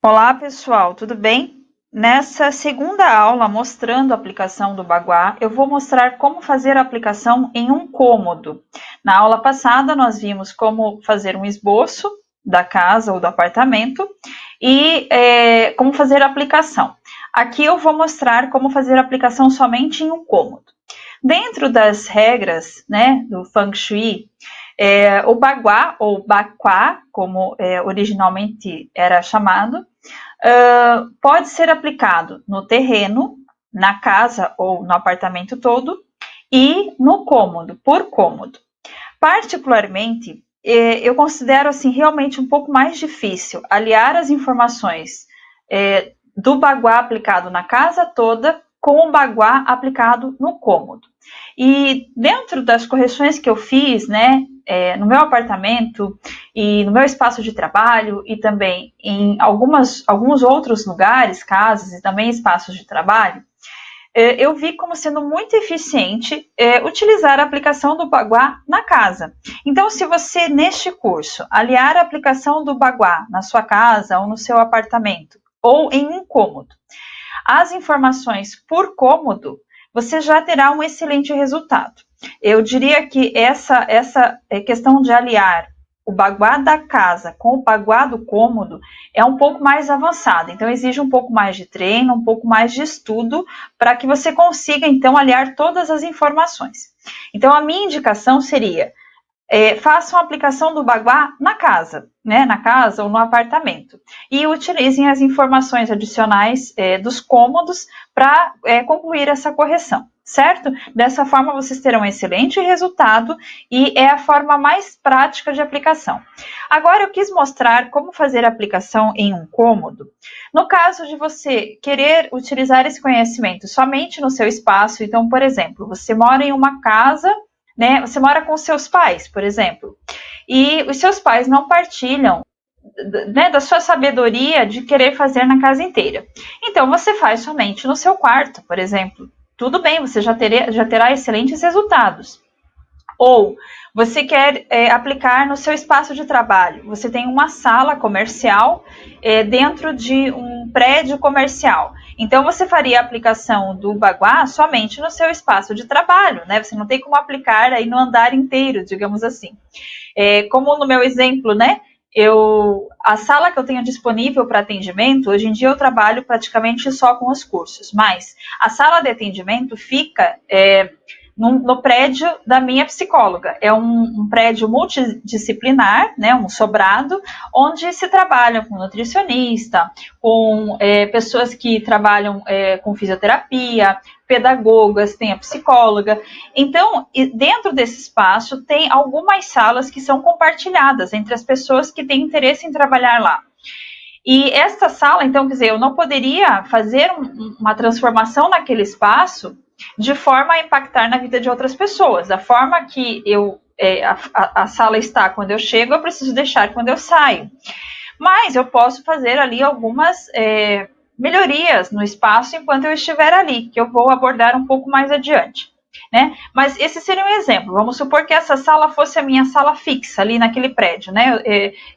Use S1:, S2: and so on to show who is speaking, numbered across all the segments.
S1: Olá pessoal, tudo bem? Nessa segunda aula mostrando a aplicação do Baguá, eu vou mostrar como fazer a aplicação em um cômodo. Na aula passada nós vimos como fazer um esboço da casa ou do apartamento e como fazer a aplicação. Aqui eu vou mostrar como fazer a aplicação somente em um cômodo. Dentro das regras, né, do Feng Shui, o Baguá ou Baquá, como originalmente era chamado, pode ser aplicado no terreno, na casa ou no apartamento todo e no cômodo, por cômodo. Particularmente, eu considero assim realmente um pouco mais difícil aliar as informações do Baguá aplicado na casa toda com o Baguá aplicado no cômodo. E dentro das correções que eu fiz, né, no meu apartamento e no meu espaço de trabalho e também em alguns outros lugares, casas e também espaços de trabalho, eu vi como sendo muito eficiente utilizar a aplicação do Baguá na casa. Então, se você, neste curso, aliar a aplicação do Baguá na sua casa ou no seu apartamento, ou em um cômodo, as informações por cômodo, você já terá um excelente resultado. Eu diria que essa questão de aliar o Baguá da casa com o Baguá do cômodo é um pouco mais avançada, então exige um pouco mais de treino, um pouco mais de estudo para que você consiga então aliar todas as informações. Então a minha indicação seria façam a aplicação do Baguá na casa, né, na casa ou no apartamento, e utilizem as informações adicionais dos cômodos para concluir essa correção, certo? Dessa forma vocês terão um excelente resultado e é a forma mais prática de aplicação. Agora eu quis mostrar como fazer a aplicação em um cômodo, no caso de você querer utilizar esse conhecimento somente no seu espaço. Então, por exemplo, você mora em uma casa, né? Você mora com seus pais, por exemplo, e os seus pais não partilham, né, da sua sabedoria de querer fazer na casa inteira. Então, você faz somente no seu quarto, por exemplo. Tudo bem, você já terá excelentes resultados. Ou você quer aplicar no seu espaço de trabalho. Você tem uma sala comercial dentro de um prédio comercial. Então, você faria a aplicação do Baguá somente no seu espaço de trabalho, né? Você não tem como aplicar aí no andar inteiro, digamos assim. Como no meu exemplo, né? A sala que eu tenho disponível para atendimento, hoje em dia eu trabalho praticamente só com os cursos, mas a sala de atendimento fica no prédio da minha psicóloga. É um prédio multidisciplinar, né, um sobrado, onde se trabalha com nutricionista, com pessoas que trabalham com fisioterapia, pedagogas, tem a psicóloga. Então, dentro desse espaço, tem algumas salas que são compartilhadas entre as pessoas que têm interesse em trabalhar lá. E esta sala, então, quer dizer, eu não poderia fazer uma transformação naquele espaço de forma a impactar na vida de outras pessoas. Da forma que a sala está quando eu chego, eu preciso deixar quando eu saio. Mas eu posso fazer ali algumas melhorias no espaço enquanto eu estiver ali, que eu vou abordar um pouco mais adiante. Né? Mas esse seria um exemplo. Vamos supor que essa sala fosse a minha sala fixa ali naquele prédio, né?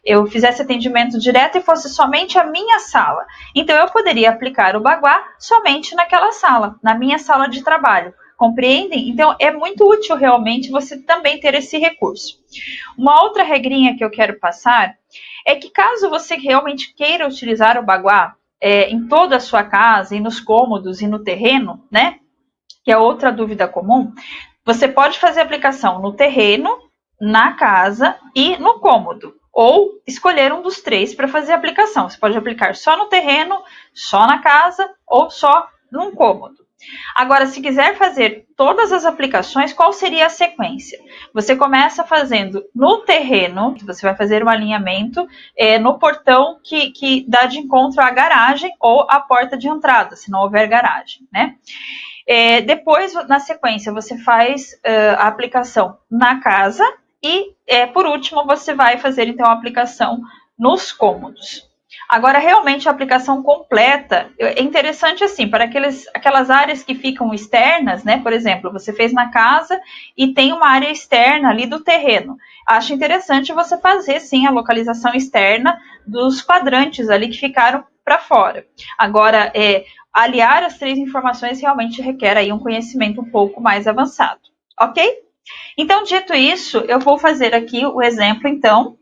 S1: Eu fizesse atendimento direto e fosse somente a minha sala. Então eu poderia aplicar o Baguá somente naquela sala, na minha sala de trabalho. Compreendem? Então é muito útil realmente você também ter esse recurso. Uma outra regrinha que eu quero passar é que caso você realmente queira utilizar o Baguá em toda a sua casa, e nos cômodos e no terreno, né? Que é outra dúvida comum, você pode fazer aplicação no terreno, na casa e no cômodo, ou escolher um dos três para fazer a aplicação. Você pode aplicar só no terreno, só na casa ou só num cômodo. Agora, se quiser fazer todas as aplicações, qual seria a sequência? Você começa fazendo no terreno, você vai fazer um alinhamento no portão que dá de encontro à garagem ou à porta de entrada, se não houver garagem, né? Depois, na sequência, você faz a aplicação na casa e, por último, você vai fazer, então, a aplicação nos cômodos. Agora, realmente, a aplicação completa é interessante, assim, para aquelas áreas que ficam externas, né? Por exemplo, você fez na casa e tem uma área externa ali do terreno. Acho interessante você fazer, sim, a localização externa dos quadrantes ali que ficaram para fora. Agora, aliar as 3 informações realmente requer aí um conhecimento um pouco mais avançado, ok? Então, dito isso, eu vou fazer aqui o exemplo, então,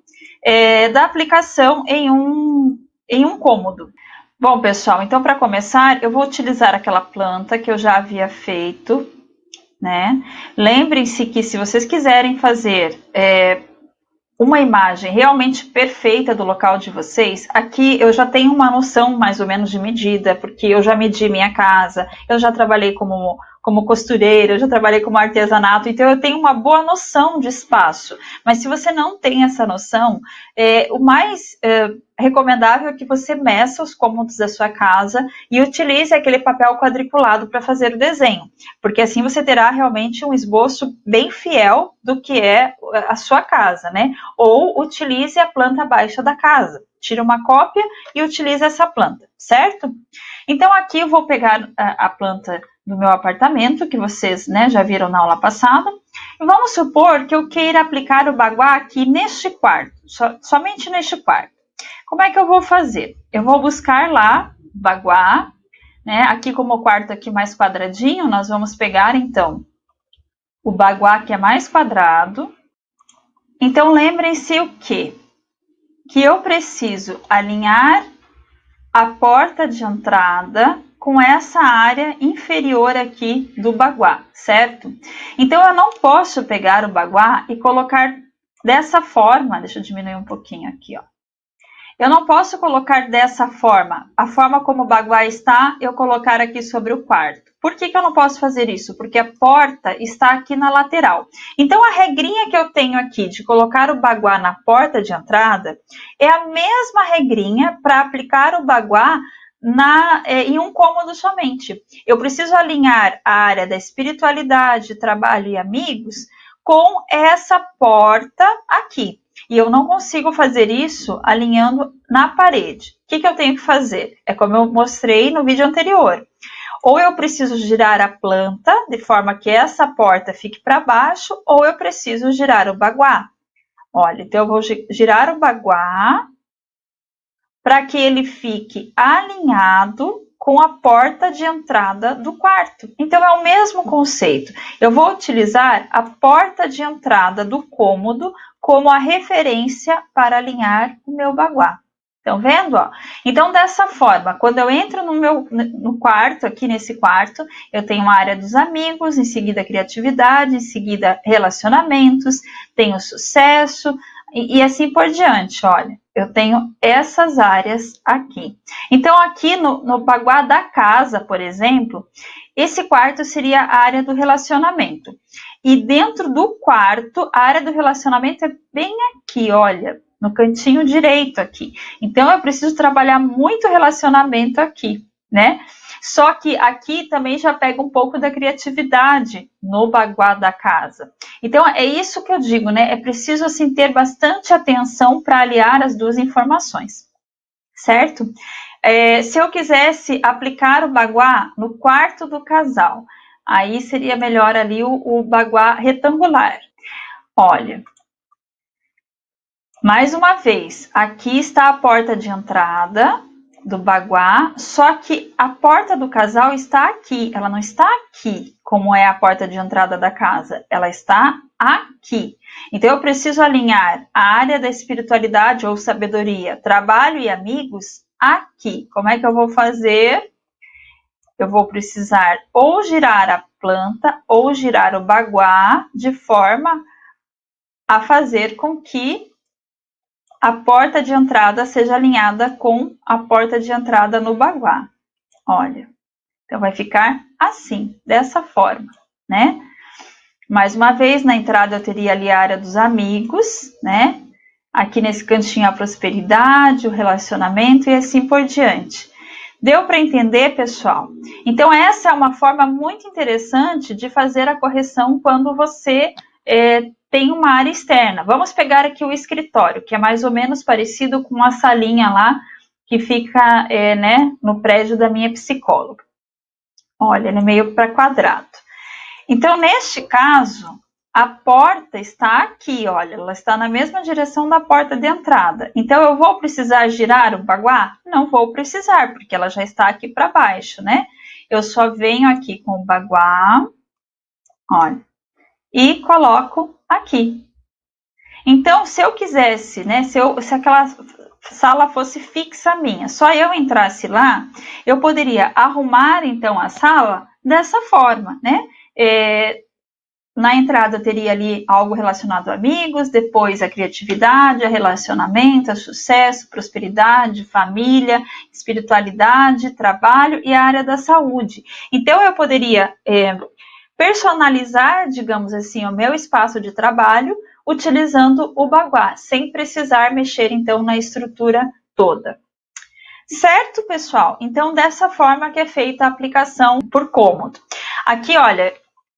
S1: da aplicação em um cômodo. Bom, pessoal, então, para começar, eu vou utilizar aquela planta que eu já havia feito, né? Lembrem-se que se vocês quiserem fazer uma imagem realmente perfeita do local de vocês, aqui eu já tenho uma noção mais ou menos de medida, porque eu já medi minha casa, eu já trabalhei como costureira, eu já trabalhei como artesanato, então eu tenho uma boa noção de espaço. Mas se você não tem essa noção, o mais recomendável é que você meça os cômodos da sua casa e utilize aquele papel quadriculado para fazer o desenho, porque assim você terá realmente um esboço bem fiel do que é a sua casa, né? Ou utilize a planta baixa da casa. Tire uma cópia e utilize essa planta, certo? Então, aqui eu vou pegar a planta do meu apartamento, que vocês, né, já viram na aula passada. E vamos supor que eu queira aplicar o baguá aqui neste quarto, somente neste quarto. Como é que eu vou fazer? Eu vou buscar lá baguá, né? Aqui como o quarto aqui mais quadradinho, nós vamos pegar, então, o baguá que é mais quadrado. Então, lembrem-se o quê? Que eu preciso alinhar a porta de entrada com essa área inferior aqui do baguá, certo? Então, eu não posso pegar o baguá e colocar dessa forma, deixa eu diminuir um pouquinho aqui, ó. Eu não posso colocar dessa forma, a forma como o baguá está, eu colocar aqui sobre o quarto. Por que eu não posso fazer isso? Porque a porta está aqui na lateral. Então, a regrinha que eu tenho aqui de colocar o baguá na porta de entrada é a mesma regrinha para aplicar o baguá em um cômodo somente. Eu preciso alinhar a área da espiritualidade, trabalho e amigos com essa porta aqui. E eu não consigo fazer isso alinhando na parede. O que eu tenho que fazer? É como eu mostrei no vídeo anterior. Ou eu preciso girar a planta de forma que essa porta fique para baixo, ou eu preciso girar o baguá. Olha, então eu vou girar o baguá para que ele fique alinhado com a porta de entrada do quarto. Então, é o mesmo conceito. Eu vou utilizar a porta de entrada do cômodo como a referência para alinhar o meu baguá. Estão vendo? Ó? Então, dessa forma, quando eu entro no quarto, aqui nesse quarto, eu tenho uma área dos amigos, em seguida criatividade, em seguida relacionamentos, tenho sucesso e assim por diante, olha. Eu tenho essas áreas aqui. Então, aqui no baguá da casa, por exemplo, esse quarto seria a área do relacionamento. E dentro do quarto, a área do relacionamento é bem aqui, olha, no cantinho direito aqui. Então, eu preciso trabalhar muito relacionamento aqui, né? Só que aqui também já pega um pouco da criatividade no baguá da casa. Então, é isso que eu digo, né? É preciso, assim, ter bastante atenção para aliar as duas informações, certo? Se eu quisesse aplicar o baguá no quarto do casal, aí seria melhor ali o baguá retangular. Olha, mais uma vez, aqui está a porta de entrada do baguá, só que a porta do casal está aqui, ela não está aqui, como é a porta de entrada da casa, ela está aqui. Então, eu preciso alinhar a área da espiritualidade ou sabedoria, trabalho e amigos aqui. Como é que eu vou fazer? Eu vou precisar ou girar a planta ou girar o baguá de forma a fazer com que a porta de entrada seja alinhada com a porta de entrada no baguá. Olha, então vai ficar assim, dessa forma, né? Mais uma vez, na entrada eu teria ali a área dos amigos, né? Aqui nesse cantinho a prosperidade, o relacionamento e assim por diante. Deu para entender, pessoal? Então, essa é uma forma muito interessante de fazer a correção quando você tem uma área externa. Vamos pegar aqui o escritório, que é mais ou menos parecido com uma salinha lá que fica né, no prédio da minha psicóloga. Olha, ele é meio para quadrado. Então, neste caso, a porta está aqui, olha, ela está na mesma direção da porta de entrada. Então, eu vou precisar girar o baguá? Não vou precisar, porque ela já está aqui para baixo, né? Eu só venho aqui com o baguá, olha, e coloco aqui. Então, se eu quisesse, né, se aquela sala fosse fixa minha, só eu entrasse lá, eu poderia arrumar, então, a sala dessa forma, né? Na entrada teria ali algo relacionado a amigos, depois a criatividade, a relacionamento, a sucesso, prosperidade, família, espiritualidade, trabalho e a área da saúde. Então eu poderia personalizar, digamos assim, o meu espaço de trabalho utilizando o baguá, sem precisar mexer então na estrutura toda. Certo, pessoal? Então dessa forma que é feita a aplicação por cômodo. Aqui, olha,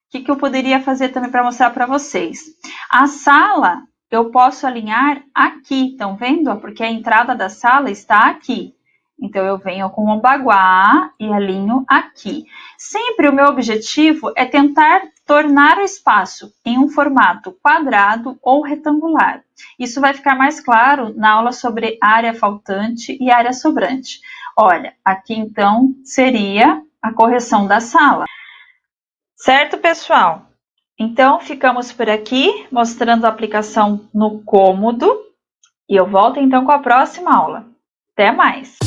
S1: o que eu poderia fazer também para mostrar para vocês? A sala eu posso alinhar aqui, estão vendo? Porque a entrada da sala está aqui. Então, eu venho com o baguá e alinho aqui. Sempre o meu objetivo é tentar tornar o espaço em um formato quadrado ou retangular. Isso vai ficar mais claro na aula sobre área faltante e área sobrante. Olha, aqui então seria a correção da sala. Certo, pessoal? Então, ficamos por aqui, mostrando a aplicação no cômodo. E eu volto então com a próxima aula. Até mais!